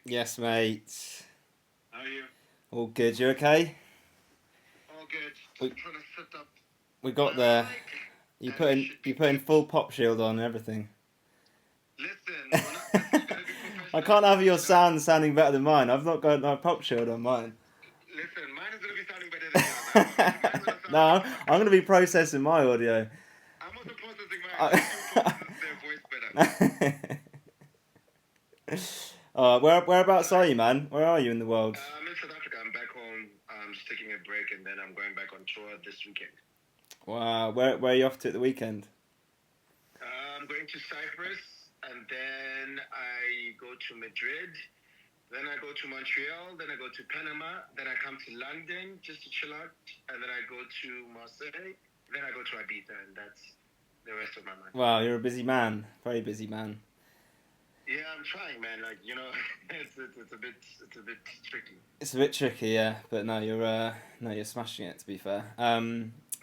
Yes, mate. How are you? All good. You okay? All good. We Just trying to set up we my got there. mic, You and we putting should you be putting good. full pop shield on and everything. Listen, listen, you gotta be I professional, can't have your you know? sound sounding better than mine. I've not got no pop shield on mine. Listen, mine is gonna be sounding better than yours. I promise. Mine's gonna sound like a No, I'm gonna podcast. be processing my audio. I'm also processing mine. Let's see who I- processes their voice better. Whereabouts are you, man? Where are you in the world? I'm in South Africa. I'm back home. I'm just taking a break, and then I'm going back on tour this weekend. Wow, where are you off to at the weekend? I'm going to Cyprus, and then I go to Madrid. Then I go to Montreal, then I go to Panama, then I come to London just to chill out, and then I go to Marseille, then I go to Ibiza, and that's the rest of my month. Wow, you're a busy man. Very busy man. Yeah, I'm trying, man. Like, it's a bit tricky. It's a bit tricky, yeah, but no, you're smashing it. To be fair,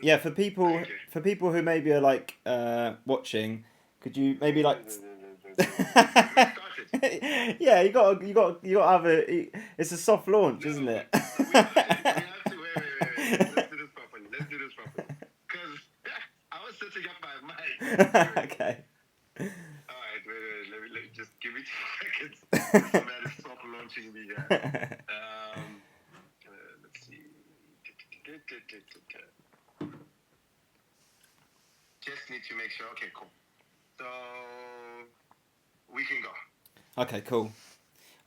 yeah, for Thank you. people who maybe are like watching, could you maybe Whoa, like, whoa, whoa, whoa, whoa, whoa, whoa. We've not started. yeah, you got to have a. It's a soft launch, No, isn't it? we have to wait. Let's do this properly. Because I was setting up my mic. Okay. All right, wait. Let me just give me 2 seconds. This man is soft launching me here. Let's see. Just need to make sure. Okay, cool. So we can go. Okay, cool.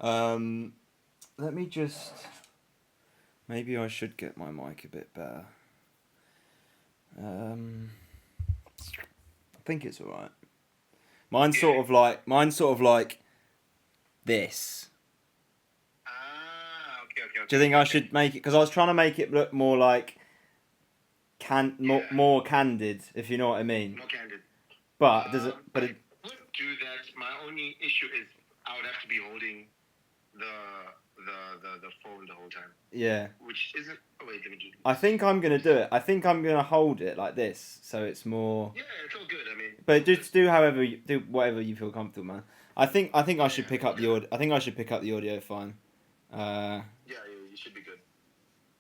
Let me just. Maybe I should get my mic a bit better. I think it's alright. Mine's sort of like this. Okay. Do you think I should make it? Because I was trying to make it look more like more candid, if you know what I mean. More candid. But does it? But I it, would do that. My only issue is I would have to be holding the phone the whole time. yeah. Which isn't. Oh wait, let me do this. I think I'm gonna do it. I think I'm gonna hold it like this, so it's more. Yeah, it's all good. I mean. But just do whatever you feel comfortable, man. I think I should pick up the audio. I think I should pick up the audio fine. Yeah, you should be good.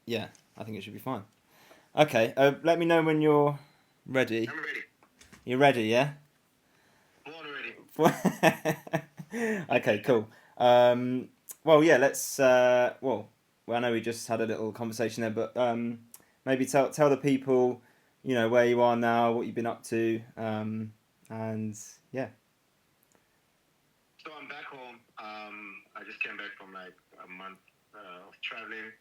Yeah, I think it should be fine. Okay, let me know when you're ready. I'm ready. You're ready, yeah? Born ready. Okay, cool. Well, yeah, let's. Well, I know we just had a little conversation there, but maybe tell the people, where you are now, what you've been up to, and yeah. So I'm back home. I just came back from like a month of traveling,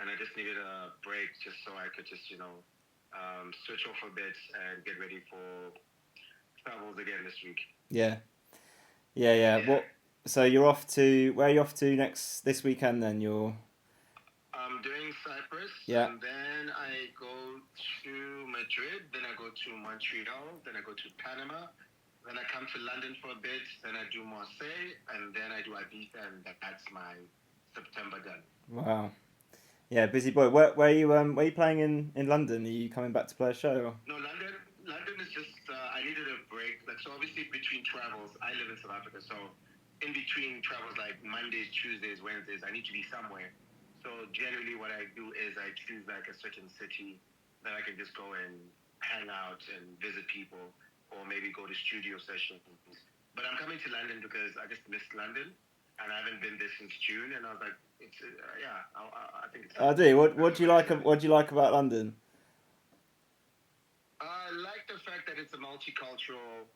and I just needed a break just so I could just switch off a bit and get ready for travels again this week. Yeah. What? So you're off to where are you off to this weekend? Then you're. I'm doing Cyprus, Yeah. and then I go to Madrid, then I go to Montreal, then I go to Panama, then I come to London for a bit, then I do Marseille, and then I do Ibiza, and that's my September done. Wow. Yeah, busy boy. Where are you playing in London? Are you coming back to play a show? Or? No, London is just I needed a break. Like, so obviously between travels, I live in South Africa, so in between travels like Mondays, Tuesdays, Wednesdays, I need to be somewhere. So generally what I do is I choose like a certain city that I can just go and hang out and visit people, or maybe go to studio sessions. But I'm coming to London because I just missed London, and I haven't been there since June, and I was like, it's I think it's. I do. What do you like? What do you like about London? I like the fact that it's a multicultural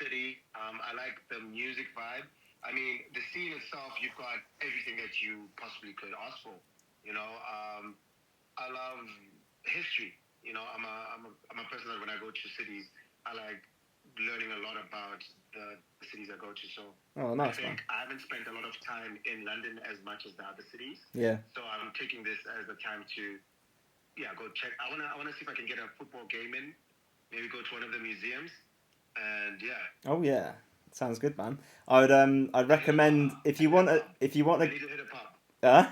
city. I like the music vibe. I mean, the scene itself, you've got everything that you possibly could ask for. I love history. I'm a person that when I go to cities, I like learning a lot about the cities I go to. So nice, I think man. I haven't spent a lot of time in London as much as the other cities. Yeah. So I'm taking this as a time to go check. I wanna see if I can get a football game in. Maybe go to one of the museums, and yeah. Oh yeah, sounds good, man. I'd recommend if you want I need to hit a pub. Huh?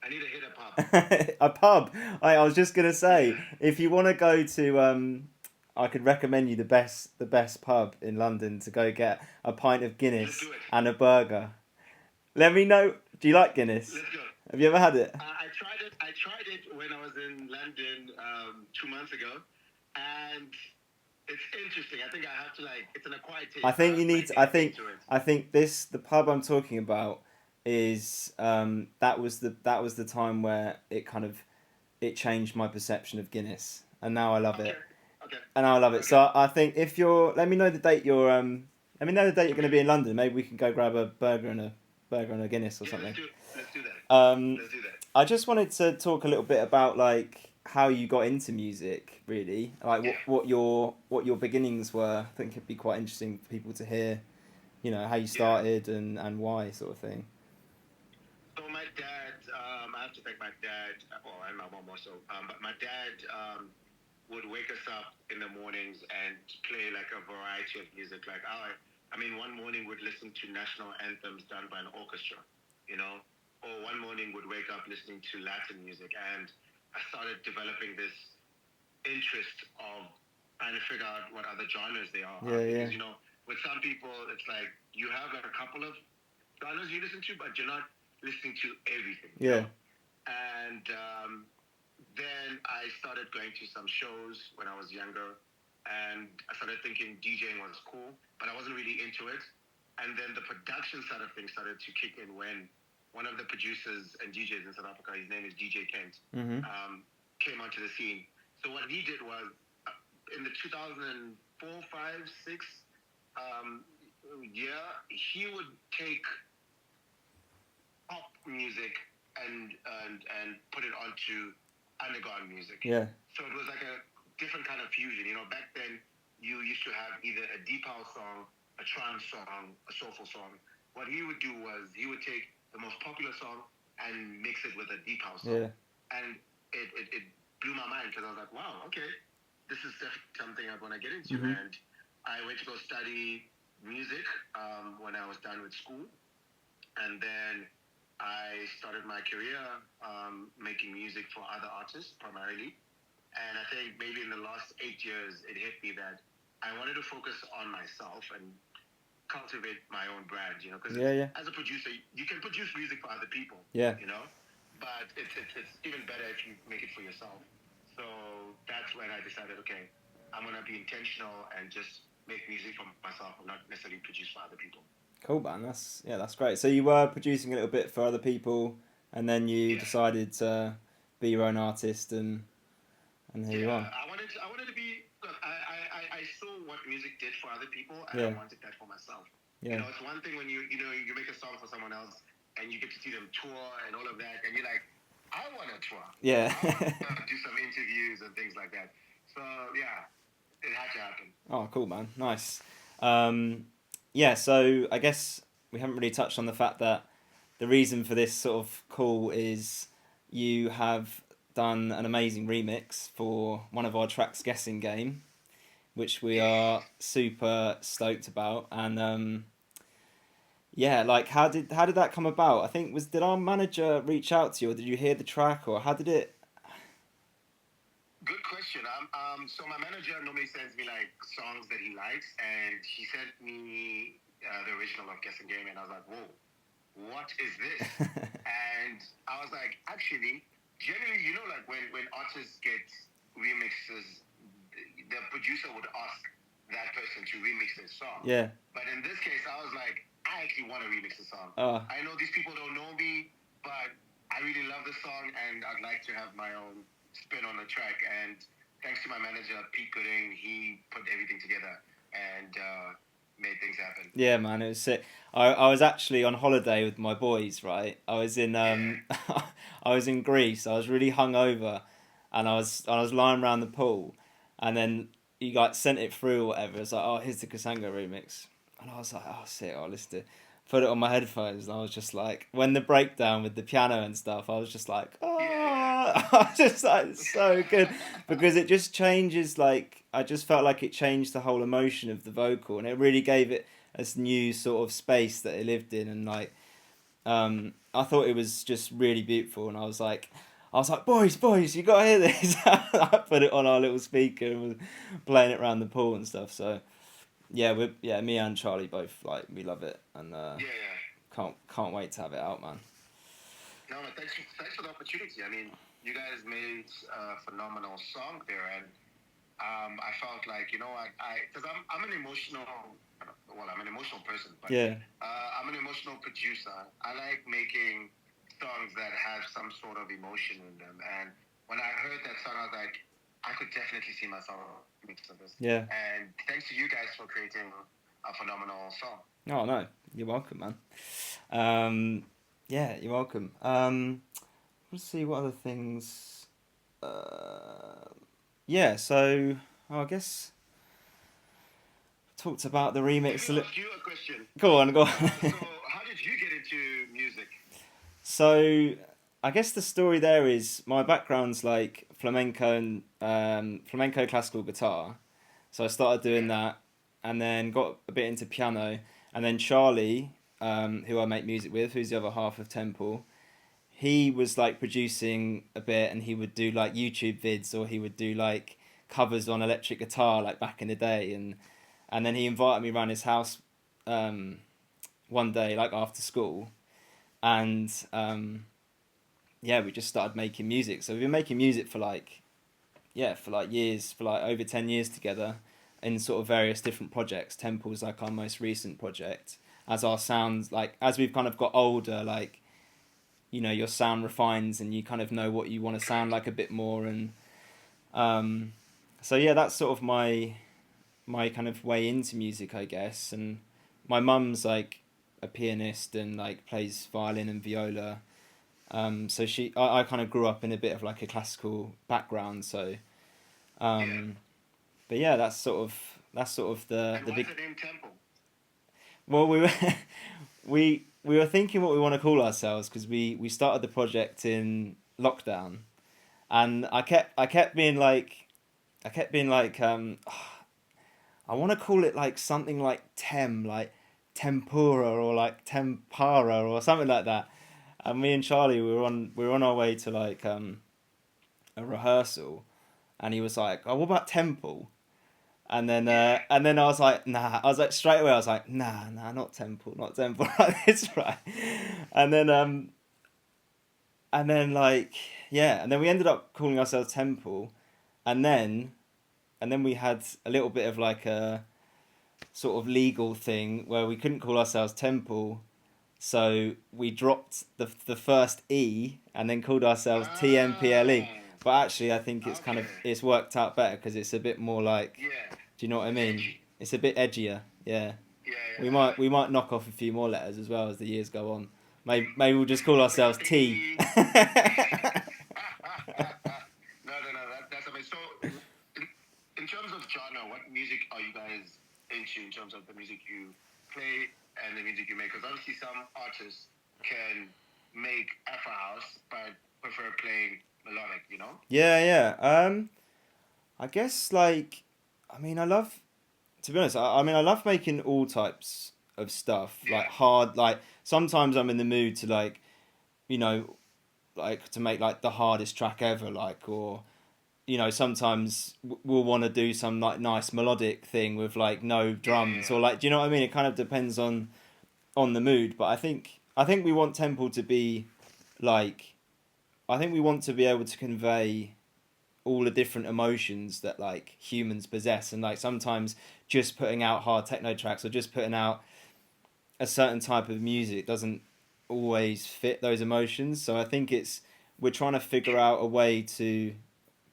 I need to hit a pub. A pub. I was just gonna say if you want to go to I could recommend you the best pub in London to go get a pint of Guinness and a burger. Let me know. Do you like Guinness? Let's go. Have you ever had it? I tried it. I tried it when I was in London 2 months ago, and it's interesting. I think I have to like. It's an acquired taste. I I think you have to need like to, get into it. I think this the pub I'm talking about is that was the time where it kind of it changed my perception of Guinness, and now I love Okay. it. Okay. And I love it. Okay. So I think if you're, let me know the date you're let me know the date you're going to Okay. be in London. Maybe we can go grab a burger and a Guinness or Yeah. something. Let's do that. Um, Let's do that. I just wanted to talk a little bit about like how you got into music, really, like Yeah. what your beginnings were. I think it'd be quite interesting for people to hear, you know, how you Yeah. started and why sort of thing. So my dad, I have to thank my dad, well, and my mom also. But my dad would wake us up in the mornings and play like a variety of music. Like I mean, one morning would listen to national anthems done by an orchestra, you know, or one morning would wake up listening to Latin music, and I started developing this interest of trying to figure out what other genres they are Yeah, out there. yeah, Because with some people, it's like you have a couple of genres you listen to, but you're not listening to everything, you yeah, know. And then I started going to some shows when I was younger, and I started thinking DJing was cool, but I wasn't really into it. And then the production side of things started to kick in when one of the producers and DJs in South Africa, his name is DJ Kent, mhm, came onto the scene. So what he did was in the 2004, 5, 6 year, he would take pop music and put it onto underground music. yeah, So it was like a different kind of fusion. Back then you used to have either a deep house song, a trance song, a soulful song. What he would do was he would take the most popular song and mix it with a deep house song, yeah, and it blew my mind because I was like, wow, okay, this is definitely something I want to get into. mhm, And I went to go study music when I was done with school, and then I started my career making music for other artists primarily. And I think maybe in the last 8 years, it hit me that I wanted to focus on myself and cultivate my own brand, because yeah, yeah, as a producer, you can produce music for other people, yeah. you know, but it's even better if you make it for yourself. So that's when I decided, okay, I'm going to be intentional and just make music for myself and not necessarily produce for other people. Cool, man. That's great. So you were producing a little bit for other people, and then you Yeah. decided to be your own artist, and here you Yeah, are. I wanted to be. Look, I saw what music did for other people, and I Yeah, wanted that for myself. yeah, It's one thing when you make a song for someone else and you get to see them tour and all of that, and you're like, I want to tour. yeah. I want to do some interviews and things like that. So yeah, it had to happen. Oh, cool, man. Nice. Um, yeah. So I guess we haven't really touched on the fact that the reason for this sort of call is you have done an amazing remix for one of our tracks, Guessing Game, which we Yes. are super stoked about. And yeah, like how did that come about? I think did our manager reach out to you, or did you hear the track, or how did it? Good question. So my manager normally sends me like songs that he likes, and he sent me the original of Guessing Game, and I was like, whoa, what is this? And I was like, actually, generally, like when artists get remixes, the producer would ask that person to remix their song. Yeah. But in this case, I was like, I actually want to remix the song. Oh, I know these people don't know me, but I really love the song, and I'd like to have my own spin on the track. And thanks to my manager, Pete Gooding, he put everything together and made things happen. yeah, man, it was sick. I was actually on holiday with my boys, right? I was in Yeah. I was in Greece. I was really hungover, and I was lying around the pool, and then you like sent it through or whatever. It's like, oh, here's the Kasango remix, and I was like, oh, sick. I'll listen to it. Put it on my headphones, and I was just like, when the breakdown with the piano and stuff, I was just like, oh, Yeah. I was just like, it's so good because it just changes. Like, I just felt like it changed the whole emotion of the vocal, and it really gave it this new sort of space that it lived in, and like, I thought it was just really beautiful, and I was like, boys, you gotta hear this. I put it on our little speaker and was playing it around the pool and stuff. So yeah, me and Charlie both like we love it, and Yeah, yeah. can't wait to have it out, man. No, no, thanks for the opportunity. I mean, you guys made a phenomenal song there, and I felt like, you know, because I'm an emotional, well, I'm an emotional person, but Yeah. I'm an emotional producer. I like making songs that have some sort of emotion in them, and when I heard that song, I was like, I could definitely see myself mixing this. Yeah. And thanks to you guys for creating a phenomenal song. Oh no, you're welcome, man. Yeah, you're welcome. Let's see what other things. Uh, yeah, so I guess talked about the Let remix. me ask you a question. Go on, go on. So, how did you get into music? So I guess the story there is my background's like flamenco and flamenco classical guitar. So I started doing Yeah. that, and then got a bit into piano, and then Charlie, who I make music with, who's the other half of Temple, he was like producing a bit, and he would do like YouTube vids, or he would do like covers on electric guitar like back in the day, and then he invited me around his house um, one day like after school, and yeah, we just started making music. So we've been making music for like for like years, for like over 10 years together, in sort of various different projects. Temple's like our most recent project. As our sounds, like as we've kind of got older, like you know, your sound refines and you kind of know what you want to sound like a bit more. And um so yeah, that's sort of my kind of way into music, I guess. And my mum's like a pianist and like plays violin and viola. So I kind of grew up in a bit of like a classical background. So Yeah. um but yeah, that's sort of And the what's big. the name Temple? Well, we were we were thinking what we want to call ourselves, because we started the project in lockdown, and I kept being like I want to call it like something like like tempura, or like tempara, or something like that. And me and Charlie, we were on our way to like a rehearsal, and he was like, "Oh, what about temple?" Yeah. And then I was like, nah. I was like straight away. I was like, nah, not temple, not temple. It's right. And then like yeah, and then we ended up calling ourselves Temple, and then we had a little bit of like a sort of legal thing where we couldn't call ourselves Temple, so we dropped the first E and then called ourselves TMPLE. Ah, But actually, I think okay. it's worked out better, because it's a bit more like, Yeah. do you know what I It's mean? edgy. It's a bit edgier. Yeah. Yeah, We yeah, I might like we it. might knock off a few more letters as well as the years go on. Maybe we'll just call Knock it ourselves off the T. E. No, no, no. That's amazing. So, in terms of genre, what music are you guys into in terms of the music you play and the music you make? Because obviously some artists can make Afro house but prefer playing melodic, you know? Yeah, yeah. I guess like, I mean, I love to be honest. I mean, I love making all types of stuff. Like Yeah. hard. Like sometimes I'm in the mood to like, you know, like to make like the hardest track ever. Like, or you know, sometimes we'll want to do some like nice melodic thing with like no Yeah, drums, yeah, or like, do you know what I mean? It kind of depends on the mood. But I think we want Temple to be like, I think we want to be able to convey all the different emotions that like humans possess, and like sometimes just putting out hard techno tracks or just putting out a certain type of music doesn't always fit those emotions. So I think we're trying to figure out a way to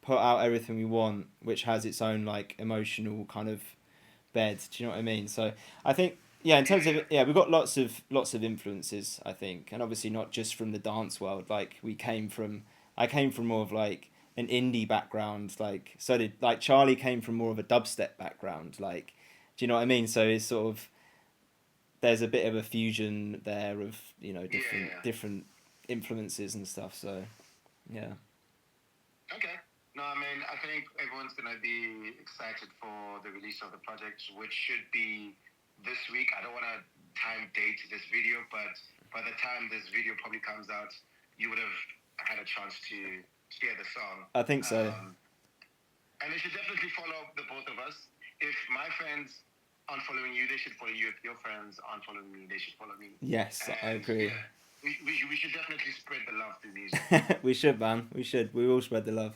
put out everything we want, which has its own like emotional kind of bed. Do you know what I mean? So I think yeah, in yeah, terms of yeah. yeah, we've got lots of influences, I think, and obviously not just from the dance world. Like I came from more of like an indie background. Like so did like Charlie came from more of a dubstep background. Like, do you know what I mean? So it's sort of there's a bit of a fusion there of Yeah, yeah. different influences and stuff. So yeah, Okay. No, I mean, I think everyone's going to be excited for the release of the project, which should be this week. I don't want to time date this video, but by the time this video probably comes out, you would have had a chance to hear the song. I think so. And you should definitely follow the both of us. If my friends aren't following you, they should follow you. If your friends aren't following me, they should follow me. Yes, I And agree. yeah, we should definitely spread the love through music. We should, man. We should. We will spread the love.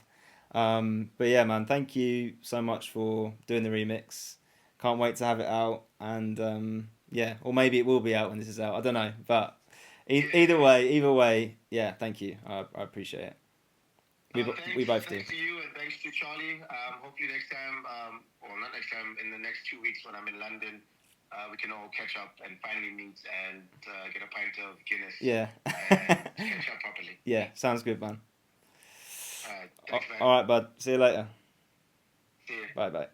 But yeah, man, thank you so much for doing the remix. Can't wait to have it out. And yeah, or maybe it will be out when this is out. I don't know. But either way, yeah, thank you. I appreciate it. We both do. Thanks to you and thanks to Charlie. Hopefully next time, or not next time, in the next 2 weeks when I'm in London, we can all catch up and finally meet and get a pint of Guinness. Yeah. And catch up properly. Yeah, sounds good, man. Thanks, man. All right, bud. See you later. See you. Bye, bye.